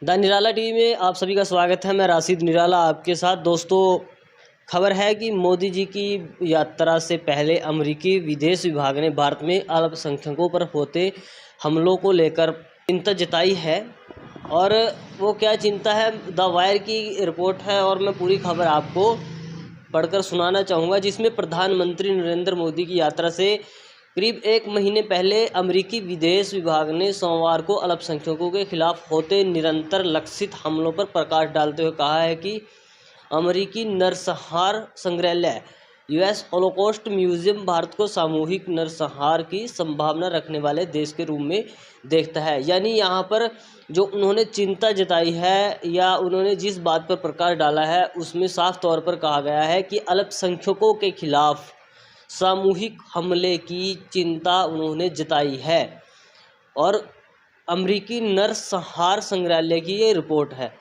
The Nirala TV में आप सभी का स्वागत है। मैं राशिद निराला आपके साथ। दोस्तों, खबर है कि मोदी जी की यात्रा से पहले अमेरिकी विदेश विभाग ने भारत में अल्पसंख्यकों पर होते हमलों को लेकर चिंता जताई है। और वो क्या चिंता है, द वायर की रिपोर्ट है और मैं पूरी खबर आपको पढ़कर सुनाना चाहूँगा, जिसमें प्रधानमंत्री नरेंद्र मोदी की यात्रा से करीब एक महीने पहले अमेरिकी विदेश विभाग ने सोमवार को अल्पसंख्यकों के खिलाफ होते निरंतर लक्षित हमलों पर प्रकाश डालते हुए कहा है कि अमेरिकी नरसंहार संग्रहालय यूएस होलोकॉस्ट म्यूजियम भारत को सामूहिक नरसंहार की संभावना रखने वाले देश के रूप में देखता है। यानी यहाँ पर जो उन्होंने चिंता जताई है या उन्होंने जिस बात पर प्रकाश डाला है उसमें साफ तौर पर कहा गया है कि अल्पसंख्यकों के खिलाफ सामूहिक हमले की चिंता उन्होंने जताई है। और अमेरिकी नरसंहार संग्रहालय की ये रिपोर्ट है।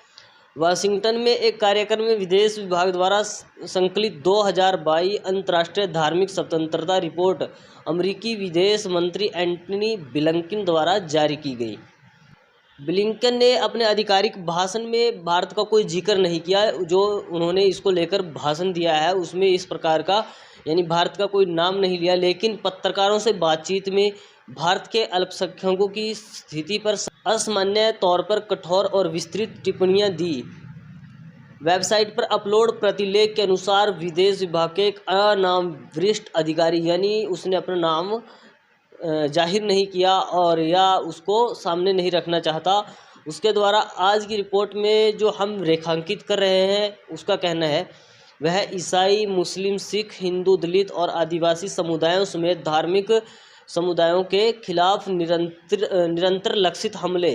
वाशिंगटन में एक कार्यक्रम में विदेश विभाग द्वारा संकलित 2022 अंतर्राष्ट्रीय धार्मिक स्वतंत्रता रिपोर्ट अमेरिकी विदेश मंत्री एंटनी ब्लिंकन द्वारा जारी की गई। ब्लिंकन ने अपने आधिकारिक भाषण में भारत का कोई जिक्र नहीं किया। जो उन्होंने इसको लेकर भाषण दिया है उसमें इस प्रकार का यानी भारत का कोई नाम नहीं लिया, लेकिन पत्रकारों से बातचीत में भारत के अल्पसंख्यकों की स्थिति पर असामान्य तौर पर कठोर और विस्तृत टिप्पणियां दी। वेबसाइट पर अपलोड प्रतिलेख के अनुसार विदेश विभाग के एक अनाम वरिष्ठ अधिकारी, यानी उसने अपना नाम जाहिर नहीं किया और या उसको सामने नहीं रखना चाहता, उसके द्वारा आज की रिपोर्ट में जो हम रेखांकित कर रहे हैं उसका कहना है वह ईसाई, मुस्लिम, सिख, हिंदू, दलित और आदिवासी समुदायों समेत धार्मिक समुदायों के खिलाफ निरंतर लक्षित हमले,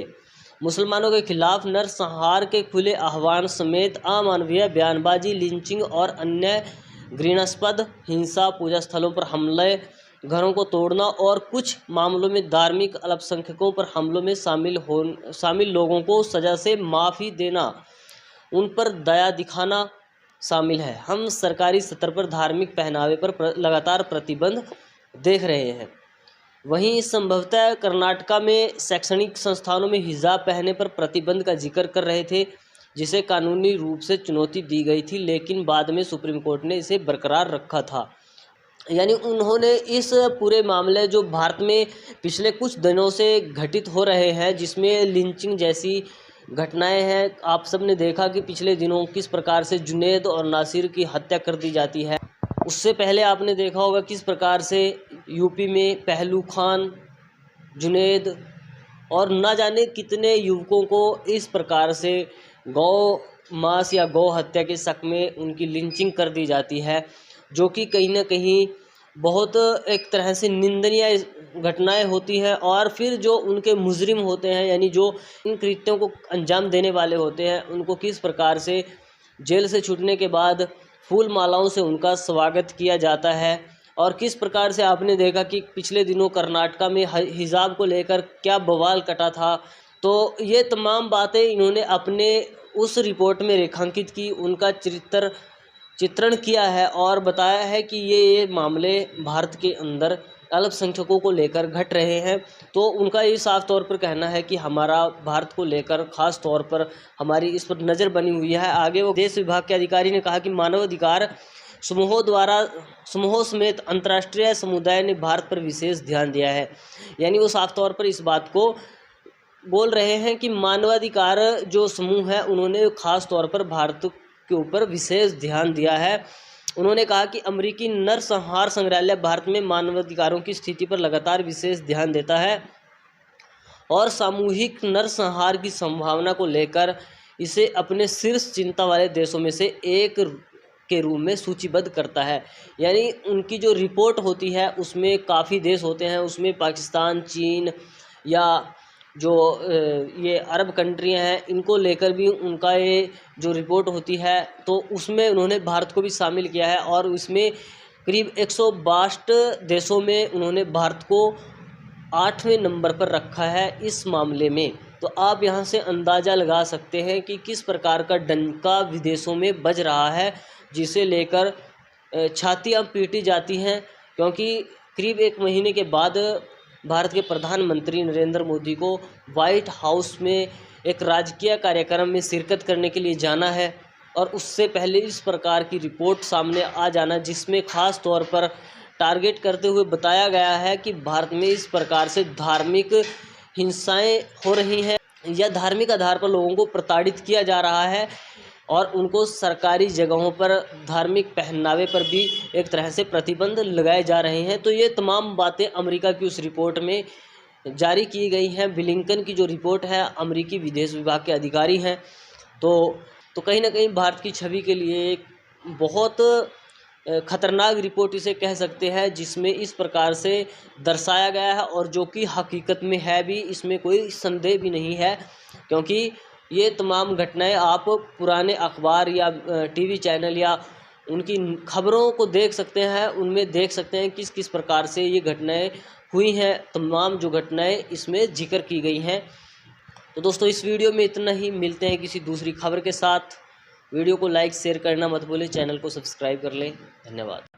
मुसलमानों के खिलाफ नरसंहार के खुले आह्वान समेत अमानवीय बयानबाजी, लिंचिंग और अन्य घृणास्पद हिंसा, पूजा स्थलों पर हमले, घरों को तोड़ना और कुछ मामलों में धार्मिक अल्पसंख्यकों पर हमलों में शामिल लोगों को सज़ा से माफ़ी देना, उन पर दया दिखाना शामिल है। हम सरकारी स्तर पर धार्मिक पहनावे पर लगातार प्रतिबंध देख रहे हैं। वहीं संभवतः कर्नाटका में शैक्षणिक संस्थानों में हिजाब पहनने पर प्रतिबंध का जिक्र कर रहे थे, जिसे कानूनी रूप से चुनौती दी गई थी, लेकिन बाद में सुप्रीम कोर्ट ने इसे बरकरार रखा था। यानी उन्होंने इस पूरे मामले जो भारत में पिछले कुछ दिनों से घटित हो रहे हैं, जिसमें लिंचिंग जैसी घटनाएं हैं, आप सब ने देखा कि पिछले दिनों किस प्रकार से जुनैद और नासिर की हत्या कर दी जाती है। उससे पहले आपने देखा होगा किस प्रकार से यूपी में पहलू खान, जुनैद और न जाने कितने युवकों को इस प्रकार से गौ मांस या गौ हत्या के शक में उनकी लिंचिंग कर दी जाती है, जो कि कहीं ना कहीं बहुत एक तरह से निंदनीय घटनाएं होती हैं। और फिर जो उनके मुजरिम होते हैं, यानी जो इन कृत्यों को अंजाम देने वाले होते हैं, उनको किस प्रकार से जेल से छूटने के बाद फूल मालाओं से उनका स्वागत किया जाता है। और किस प्रकार से आपने देखा कि पिछले दिनों कर्नाटका में हिजाब को लेकर क्या बवाल कटा था। तो ये तमाम बातें इन्होंने अपने उस रिपोर्ट में रेखांकित की, उनका चित्रण किया है और बताया है कि ये मामले भारत के अंदर अल्पसंख्यकों को लेकर घट रहे हैं। तो उनका ये साफ तौर पर कहना है कि हमारा भारत को लेकर खास तौर पर हमारी इस पर नज़र बनी हुई है। आगे वो देश विभाग के अधिकारी ने कहा कि मानवाधिकार समूहों समेत अंतर्राष्ट्रीय समुदाय ने भारत पर विशेष ध्यान दिया है। यानी वो साफ तौर पर इस बात को बोल रहे हैं कि मानवाधिकार जो समूह है उन्होंने खास तौर पर भारत के ऊपर विशेष ध्यान दिया है। उन्होंने कहा कि अमेरिकी नरसंहार संग्रहालय भारत में मानवाधिकारों की स्थिति पर लगातार विशेष ध्यान देता है और सामूहिक नरसंहार की संभावना को लेकर इसे अपने शीर्ष चिंता वाले देशों में से एक के रूप में सूचीबद्ध करता है। यानी उनकी जो रिपोर्ट होती है उसमें काफ़ी देश होते हैं, उसमें पाकिस्तान, चीन या जो ये अरब कंट्रियां हैं, इनको लेकर भी उनका ये जो रिपोर्ट होती है तो उसमें उन्होंने भारत को भी शामिल किया है। और इसमें करीब 162 देशों में उन्होंने भारत को 8वें नंबर पर रखा है इस मामले में। तो आप यहाँ से अंदाज़ा लगा सकते हैं कि किस प्रकार का डंका विदेशों में बज रहा है, जिसे लेकर छातियाँ पीटी जाती हैं। क्योंकि करीब एक महीने के बाद भारत के प्रधानमंत्री नरेंद्र मोदी को व्हाइट हाउस में एक राजकीय कार्यक्रम में शिरकत करने के लिए जाना है और उससे पहले इस प्रकार की रिपोर्ट सामने आ जाना, जिसमें ख़ास तौर पर टारगेट करते हुए बताया गया है कि भारत में इस प्रकार से धार्मिक हिंसाएं हो रही हैं या धार्मिक आधार पर लोगों को प्रताड़ित किया जा रहा है और उनको सरकारी जगहों पर धार्मिक पहनावे पर भी एक तरह से प्रतिबंध लगाए जा रहे हैं। तो ये तमाम बातें अमेरिका की उस रिपोर्ट में जारी की गई हैं। ब्लिंकन की जो रिपोर्ट है, अमेरिकी विदेश विभाग के अधिकारी हैं, तो कहीं ना कहीं भारत की छवि के लिए एक बहुत ख़तरनाक रिपोर्ट इसे कह सकते हैं, जिसमें इस प्रकार से दर्शाया गया है और जो कि हकीकत में है भी, इसमें कोई संदेह भी नहीं है। क्योंकि ये तमाम घटनाएं आप पुराने अखबार या टीवी चैनल या उनकी खबरों को देख सकते हैं, उनमें देख सकते हैं किस किस प्रकार से ये घटनाएं हुई हैं। तमाम जो घटनाएं इसमें जिक्र की गई हैं। तो दोस्तों इस वीडियो में इतना ही, मिलते हैं किसी दूसरी खबर के साथ। वीडियो को लाइक शेयर करना मत भूलें, चैनल को सब्सक्राइब कर लें। धन्यवाद।